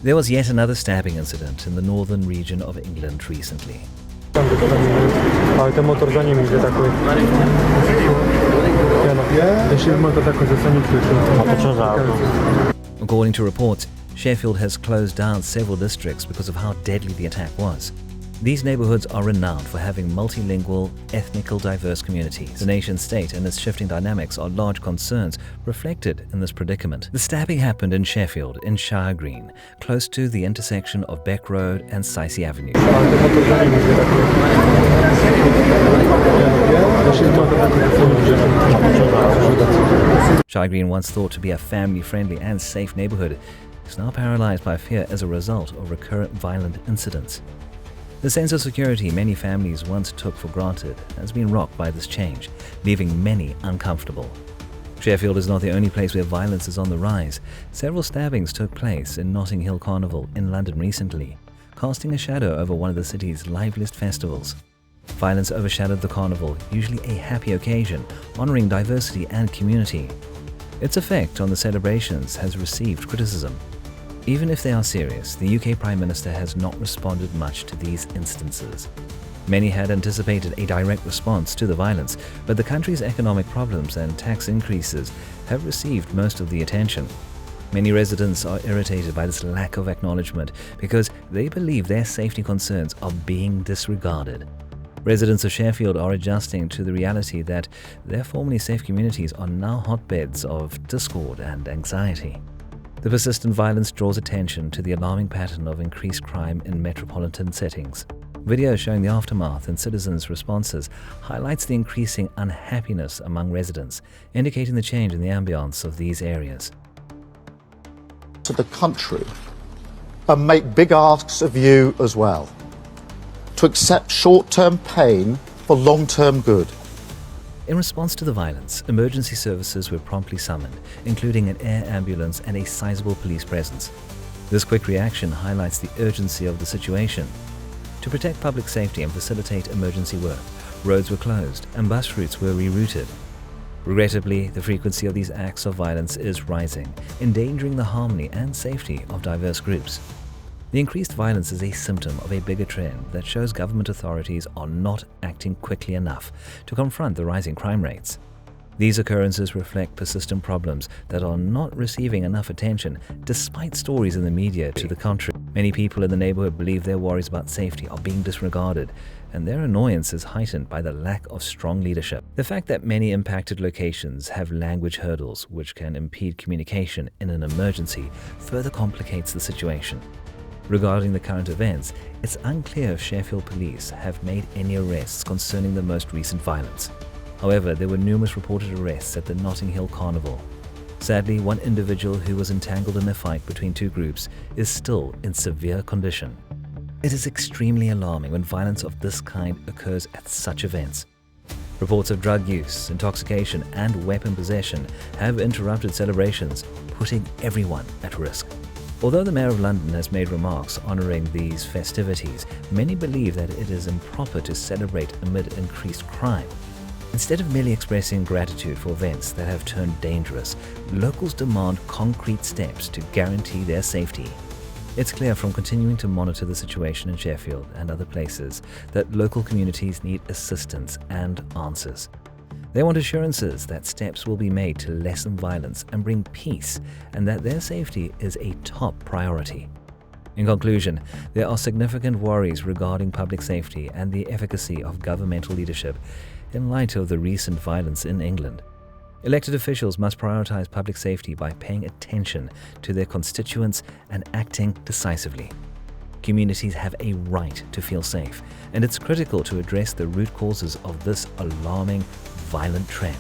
There was yet another stabbing incident in the northern region of England recently. Ale ten motor za nim idzie takowy. Jeśli motor takowy za According to reports, Sheffield has closed down several districts because of how deadly the attack was. These neighborhoods are renowned for having multilingual, ethnically diverse communities. The nation state and its shifting dynamics are large concerns reflected in this predicament. The stabbing happened in Sheffield, in Shire Green, close to the intersection of Beck Road and Sicey Avenue. Shire Green, once thought to be a family-friendly and safe neighborhood, is now paralyzed by fear as a result of recurrent violent incidents. The sense of security many families once took for granted has been rocked by this change, leaving many uncomfortable. Sheffield is not the only place where violence is on the rise. Several stabbings took place in Notting Hill Carnival in London recently, casting a shadow over one of the city's liveliest festivals. Violence overshadowed the carnival, usually a happy occasion, honoring diversity and community. Its effect on the celebrations has received criticism. Even if they are serious, the UK Prime Minister has not responded much to these instances. Many had anticipated a direct response to the violence, but the country's economic problems and tax increases have received most of the attention. Many residents are irritated by this lack of acknowledgement because they believe their safety concerns are being disregarded. Residents of Sheffield are adjusting to the reality that their formerly safe communities are now hotbeds of discord and anxiety. The persistent violence draws attention to the alarming pattern of increased crime in metropolitan settings. Video showing the aftermath and citizens' responses highlights the increasing unhappiness among residents, indicating the change in the ambience of these areas. To the country and make big asks of you as well, to accept short-term pain for long-term good. In response to the violence, emergency services were promptly summoned, including an air ambulance and a sizable police presence. This quick reaction highlights the urgency of the situation. To protect public safety and facilitate emergency work, roads were closed and bus routes were rerouted. Regrettably, the frequency of these acts of violence is rising, endangering the harmony and safety of diverse groups. The increased violence is a symptom of a bigger trend that shows government authorities are not acting quickly enough to confront the rising crime rates. These occurrences reflect persistent problems that are not receiving enough attention despite stories in the media to the contrary. Many people in the neighborhood believe their worries about safety are being disregarded, and their annoyance is heightened by the lack of strong leadership. The fact that many impacted locations have language hurdles which can impede communication in an emergency further complicates the situation. Regarding the current events, it's unclear if Sheffield police have made any arrests concerning the most recent violence. However, there were numerous reported arrests at the Notting Hill Carnival. Sadly, one individual who was entangled in a fight between two groups is still in severe condition. It is extremely alarming when violence of this kind occurs at such events. Reports of drug use, intoxication, and weapon possession have interrupted celebrations, putting everyone at risk. Although the Mayor of London has made remarks honouring these festivities, many believe that it is improper to celebrate amid increased crime. Instead of merely expressing gratitude for events that have turned dangerous, locals demand concrete steps to guarantee their safety. It's clear from continuing to monitor the situation in Sheffield and other places that local communities need assistance and answers. They want assurances that steps will be made to lessen violence and bring peace, and that their safety is a top priority. In conclusion, there are significant worries regarding public safety and the efficacy of governmental leadership in light of the recent violence in England. Elected officials must prioritize public safety by paying attention to their constituents and acting decisively. Communities have a right to feel safe, and it's critical to address the root causes of this alarming, violent trend.